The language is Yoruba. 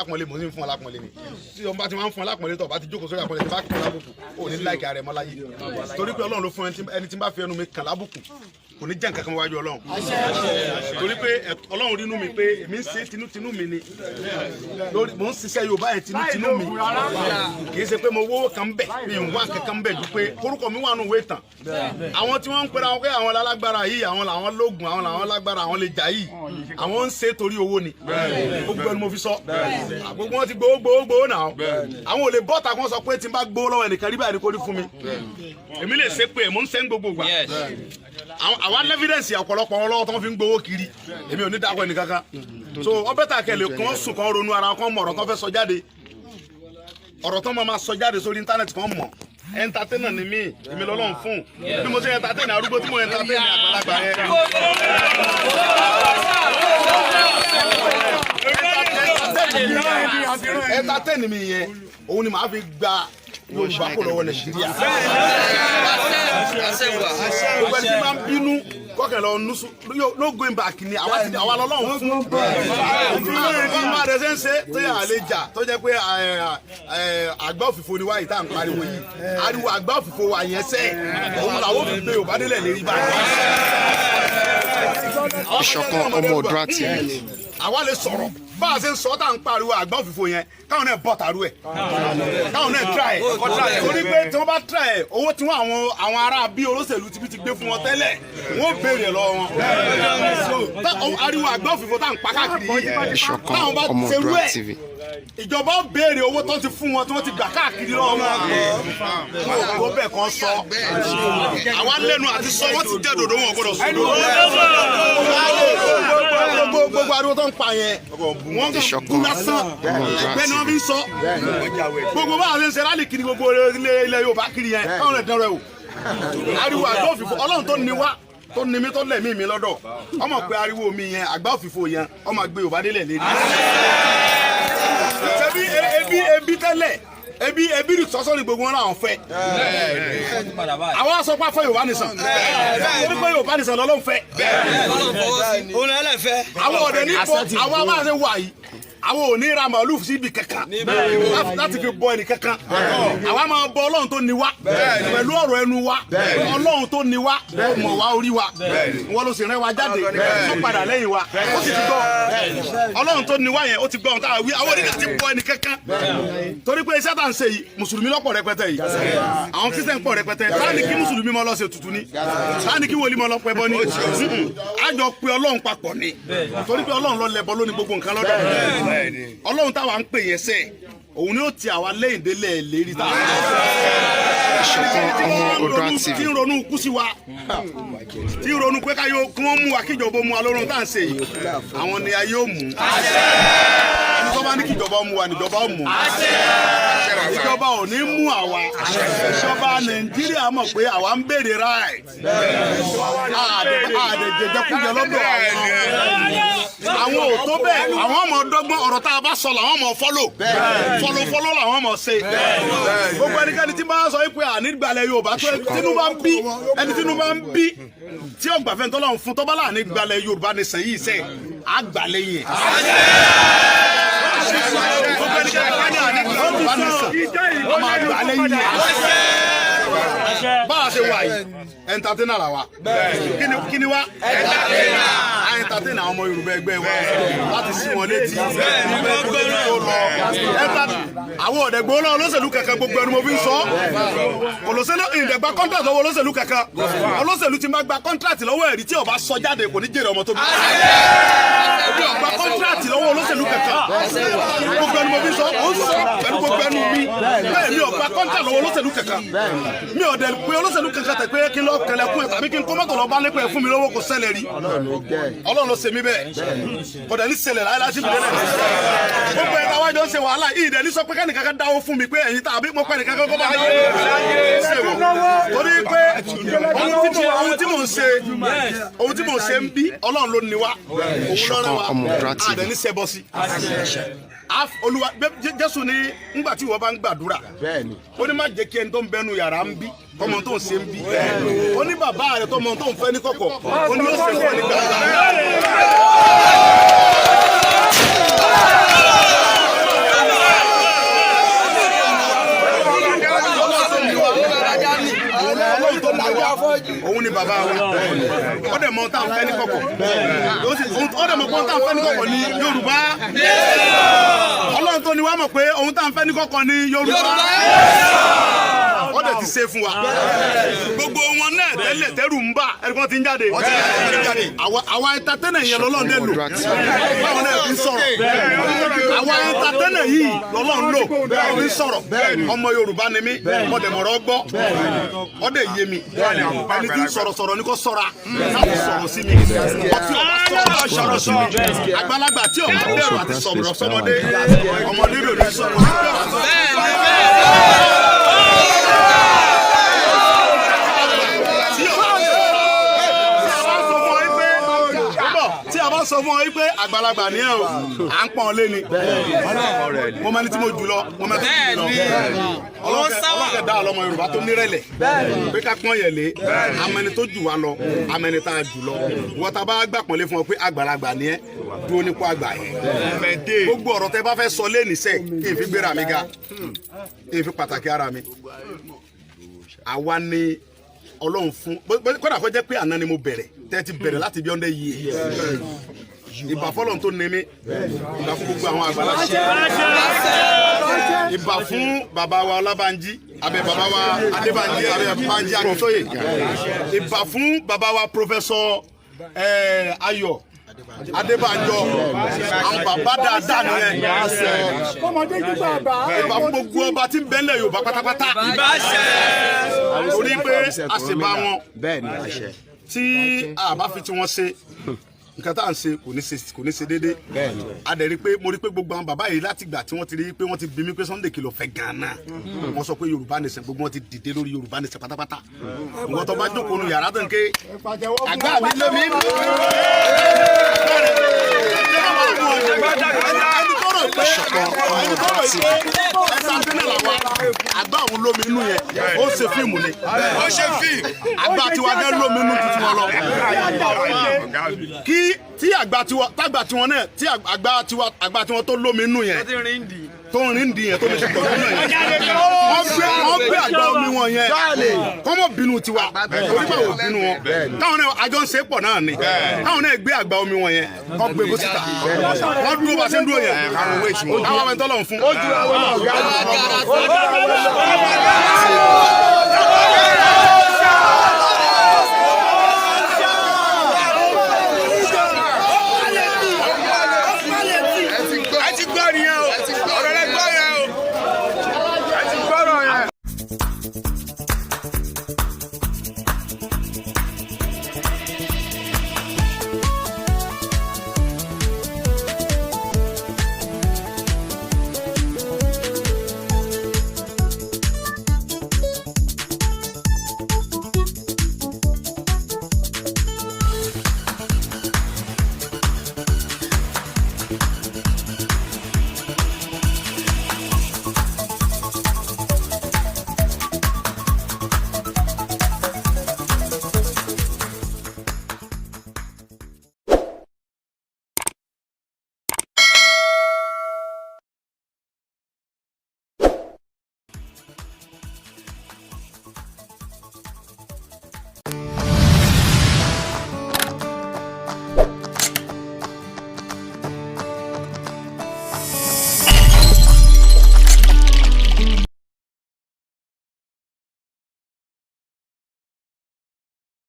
lápọ̀nlé mo sì ń fún ọ lápọ̀nlé ni tí ọba ti máa ń fún ọ lápọ̀nlé tó ọba ti jókòó sórí àpọ̀nlé tí bá kàn lábùkù ò ní láìkì ààrẹ mọ́ láyé torí pé Ọlọ́run ló fún ẹni tí bá fi ẹnu mi kàn lábùkù kò ní jẹ́ nǹkan kan wájú Ọlọ́run torí pé Ọlọ́run rínú mi pé èmi ń ṣe tinútinú mi ni lórí mò ń ṣiṣẹ́ Yorùbá yẹn tinútinú mi kì í ṣe pé mo wówó kan bẹ̀ mi ń wá kankan bẹ̀ ju pé orúkọ mi wà nù wé tán àwọn tí wọ́n ń pera wọn pé àwọn lálágbára yìí àwọn làwọn lóògùn àwọn làwọn lágbára àwọn lè jà yìí àwọn ń ṣe torí owó ni gbogbo ẹni mo fi sọ gbogbo wọn ti gbowó náà àwọn ò lè bọ́ta kí wọ́n sọ pé tí n bá gbowó lọ́wọ́ ẹnìkan rí báyìí ni kò rí fún mi èmi lè ṣe pé mò ń ṣe ń gbogbo gbà àwọn evidence ọ̀pọ̀lọpọ̀ wọn lọ́wọ́ tó wọ́n fi ń gbowó kiri èmi ò ní dákọ̀ ẹnì kankan so ọbẹ̀ tà kẹlẹ̀ kàn sùn kàn ronú ara kan mọ̀ ọ̀rọ̀ tó fẹ́ sọ jáde ọ̀rọ̀ tó máa sọ jáde sórí íńtánẹ́ẹ̀tì kan mọ̀ entertainer ni mí èmi lọ́lọ́run fún bí mo ṣe entertainer arúgbó tí mo entertainer àgbàlagbà yẹn entertainer mi yẹn òun ni màá fi gba Yorùbá kò lọ́wọ́ Nàìjíríà gbogbo ẹni tí máa ń bínú kọ́kẹ́ lọ nusu no going back ni àwa lọ́lọ́run fún ọmọ rẹ̀ ṣe ń ṣe tó yà á lè jà tó jẹ́ pé àgbá òfìfo ni wá yìí tá à ń pariwo yìí ariwo àgbá òfìfo wà yẹn sẹ́ òun làwọn fi gbé Yorùbá délẹ̀ lérí báyìí. Ìṣọ̀kan ọmọ Oòduà TV. àwa lè sọ̀rọ̀ bá a ṣe ń sọ tá à ń pariwo àgbá òfìfo yẹn káwọn náà bọ̀ tàrú ẹ̀ káwọn náà tra ẹ̀ torí pé tí wọ́n bá tra ẹ̀ owó tí wọ́n àwọn ará bí olóṣèlú ti gbé fún wọn tẹ́lẹ̀ wọ́n béèrè lọ wọn ariwo àgbá òfìfo tá à ń pa káàkiri yìí Ìṣọ̀kan ọmọ Oòduà TV. ìjọba ó béèrè owó tó ti fún wọn tí wọ́n ti gbà káàkiri lọ́wọ́ wọn kó bẹ́ẹ̀ kan sọ àwa lẹ́nu àti sọ wọ́n ti jẹ́ dòdò wọn gbọ́dọ̀ sọ gbogbo ariwo tó ń pa yẹn wọ́n kú lásán ẹgbẹ́ ni wọ́n fi ń sọ gbogbo bá a ṣe ń ṣe rálì kiri gbogbo ilẹ̀ Yorùbá kiri yẹn káwọn lè dán rẹ o ariwo àgbá òfìfo Ọlọ́run tó ní wá tó ní mi tó lẹ̀mí mi lọ́dọ̀ ọmọ pé ariwo mi yẹn àgbá òfìfo yẹn ọmọ gbé Yorùbá délẹ̀ lérí ebi tẹ́lẹ̀ ebi rí sọ́sọ́ ní gbogbo wọn náà fẹ́ àwọn aṣọ pa fẹ́ Yorùbá nìsan torí pé Yorùbá nìsan lọ́lọ́ fẹ́ àwọn ọ̀dẹ̀ nípò àwọn amáṣe wà yìí àwọn ò ní ra màálù síbi kankan láti fi bọ ẹnì kankan àwa máa bọ Ọlọ́run tó ní wá pẹ̀lú ọ̀rọ̀ ẹnu wa Ọlọ́run tó ní wá mọ̀ wá orí wa wọ́n ló sì rẹ́ wa jáde ó padà lẹ́yìn wa ó sì ti gbọ́ Ọlọ́run tó ní wá yẹn ó ti gbọ́ ohun táwa wí àwọn oníkà ti bọ ẹnì kankan torí pé iṣẹ́ tá à ń ṣe yìí mùsùlùmí lọ́pọ̀ rẹpẹtẹ yìí àwọn Christian pọ̀ rẹpẹtẹ sáà ní kí mùsùlùmí mọ́ lọ ṣe tutù ni sáà ní kí wòlíì mọ́ lọ pẹ́ bọ́ ni àjọ pé Ọlọ́run papọ̀ ni torí pé Ọlọ́run ló lẹ́bọ lónìí gbogbo nǹkan lọ́dọ̀ Ọlọ́run táwa ń pè yẹn sẹ́ òun ni ó ti àwa lẹ́yìn délẹ̀ lérí tá Ìṣọ̀kan ọmọ Oòduà TV. tí ń ronú kú sí wa tí ń ronú pé kí wọ́n mú wa kíjọba mú wa lórun tá à ń ṣe yìí àwọn ni ayé ò mú ẹni tó bá ní kíjọba mú wa níjọba ò mú ìjọba ò ní mú àwa ìjọba Nàìjíríà mọ̀ pé àwa ń béèrè right àdèjẹjẹkújẹ lọ́dọ̀ àwọn ò tó bẹ́ẹ̀ àwọn ọmọ dọ́gbọ́n ọ̀rọ̀ tá a bá sọ làwọn ọmọ fọ́lọ́ làwọn ọmọ ṣe gbogbo ẹnikẹ́ni tí bá sọ pé ànígbàlẹ̀ Yorùbá tó Tinubu ń bí ẹni Tinubu ń bí tí ó gbàfẹ́ tó lọ́run fún tọ́ba láàní gbàlẹ̀ Yorùbá ní sẹ́yìn iṣẹ́ àgbàlẹ̀ yẹn gbogbo ẹnikẹ́ni tí bá ní Yorùbá ní sẹ́yìn ọmọ àgbàlẹ̀ yẹn bá a ṣe wà yìí entertainer la wa kí ni wa entertainer àwọn ọmọ Yorùbá ẹgbẹ́ wa láti sí wọn létí àwọn ọ̀dẹ̀gbọ́ náà olóṣèlú kankan gbogbo ẹni mo fi ń sọ olóṣèlú ìdẹ̀gba contract lọ́wọ́ olóṣèlú kankan olóṣèlú ti máa gba contract lọ́wọ́ ẹ̀rí tí ó bá sọ jáde kò ní jèrè ọmọ tó bí gba contract lọ́wọ́ olóṣèlú kankan gbogbo ẹni mo fi ń sọ pẹ̀lú gbogbo ẹnu mi bẹ́ẹ̀ mi ò gba contract lọ́wọ́ olóṣèlú kankan mi ò dẹ̀ pé olóṣèlú kankan tẹ̀ pé kí n lọ kẹlẹ̀kùn ẹ̀ tàbí kí n kó mọ́tò lọ bá nípa ẹ̀ fún mi lọ́wọ́ kò ṣẹlẹ̀ rí Ọlọ́run ló ṣe mí bẹ́ẹ̀ kò dẹ̀ ní ṣẹlẹ̀ láyé láti bìrẹ̀ lẹ̀ gbogbo ẹ̀ táwa jọ ń ṣe wàhálà yìí dẹ̀ ní sọ pé kẹ́nìkankan dáwó fún mi pé ẹ̀yin tàbí mo pẹ́ nìkankan kó bá dáwó ṣe wò torí pé ohun tí mò ń ṣe ń bí Ọlọ́run ló ní wá òun lọ́rẹ́ wa àdẹ̀ ní ṣẹbọ sí Olúwa Jésù ní ńgbà tí ìwọ bá ń gbàdúrà ó ní má jẹ́ kí ẹni tó ń bẹnu yàrá ń bí kọ́mọ tó ń ṣe ń bí ó ní bàbá rẹ̀ tó mọ tó ń fẹ́ ní kọ̀kọ̀ ó ní ó ṣe fún ní gbàgbà. wa òun ni bàbá wa ó dẹ̀ mọ ohun tá à ń fẹ́ ní kọ̀kọ̀ ó dẹ̀ mọ ohun tá à ń fẹ́ ní kọ̀kọ̀ ní Yorùbá Ọlọ́run tó ní wá mọ̀ pé ohun tá à ń fẹ́ ní kọ̀kọ̀ ní Yorùbá ó dẹ̀ ti ṣe fún wa gbogbo wọn náà tẹ́lẹ̀ tẹ́rù ń bà ẹ̀rọ ti ń jáde àwa entertainer yẹn lọ́lọ́run dẹ̀ lò báwọn náà fi ń sọ̀rọ̀ àwa entertainer yìí lọ́lọ́run lò báwọn fi ń sọ̀rọ̀ ọmọ Yorùbá ni mí mọ̀dẹ̀mọ̀rọ̀ gbọ́ ó dẹ̀ yé mi ẹni tí ń sọ̀rọ̀ ní kò sọ̀ra láti sọ̀rọ̀ sí mi ọtí ọba sọ̀rọ̀ sí mi àgbàlagbà tí ọmọ bẹ̀rù àti sọ̀rọ̀ sọmọdé ọmọdé ló ní sọ̀rọ̀ sọ fún ọ wípé àgbàlagbà ni ẹ o à ń pọ́n lé ni mo mẹni tí mo jù lọ mo mẹni tí mo jù lọ ọlọ́kẹ́ dá ọlọ́mọ Yorùbá tó nírẹ̀lẹ̀ pé ká pọ́n yẹ̀ lé amẹni tó jù wá lọ amẹni tá a jù lọ wọ́n ta bá gbà pọ́nlé fún ọ pé àgbàlagbà ni ẹ dúró nípò àgbà yẹn gbogbo ọ̀rọ̀ tẹ bá fẹ́ sọ lé nìṣẹ́ kí n fi gbéra mi ga kí n fi pàtàkì ara mi àwa ni Ọlọ́run fún kódà kó jẹ́ pé àná ni mo bẹ̀rẹ̀ tẹ́tí bẹ̀rẹ̀ láti bí ọ̀ndẹ̀ yìí ìbà fọlọ́n tó nẹ́mí ìbà fún gbogbo àwọn àgbàlagbà ìbà fún bàbá wa Ọlábánjí abẹ bàbá wa Adébánjí abẹ Bánjí Akíntóyè ìbà fún bàbá wa Professor Ayọ̀ Adébánjọ àwọn bàbá dáadáa nìyẹn ìbà fún gbogbo ọba tí ń bẹ́lẹ̀ Yorùbá pátápátá torí pé àṣebá wọn tí a bá fi tí wọ́n ṣe nǹkan tá à ń ṣe kò ní ṣe déédé a dẹ̀ rí pé mo rí pé gbogbo àwọn bàbá yìí láti gbà tí wọ́n ti rí pé wọ́n ti bí mi pé Sunday kìlọ̀ fẹ́ gan-an wọ́n sọ pé Yorùbá nation gbogbo wọn ti dìde lórí Yorùbá nation pátápátá ìwọ́n tó bá jókòó nu yàrá tó ń ké àgbà mi lómi àgbà òun lómi inú yẹn ó ṣe fíìmù ni ó ṣe fíìmù àgbà tiwa gẹ́ lómi inú tuntun wọn lọ kí tí àgbà tiwọn náà tí àgbà tiwọn tó lómi inú yẹn tó ń rìn dì yẹn tó lè ṣe pọ̀jù náà yẹn wọ́n gbé àgbà omi wọn yẹn kọ́mọ̀ bínú tiwa torí bá wò bínú wọn táwọn náà àjọ ń ṣe pọ̀ náà ni táwọn náà gbé àgbà omi wọn yẹn kọ́ gbé bó síta wọ́n dúró bá ṣe ń dúró yẹn táwọn ọmọ ẹ̀ńtọ́ lọ́n fún.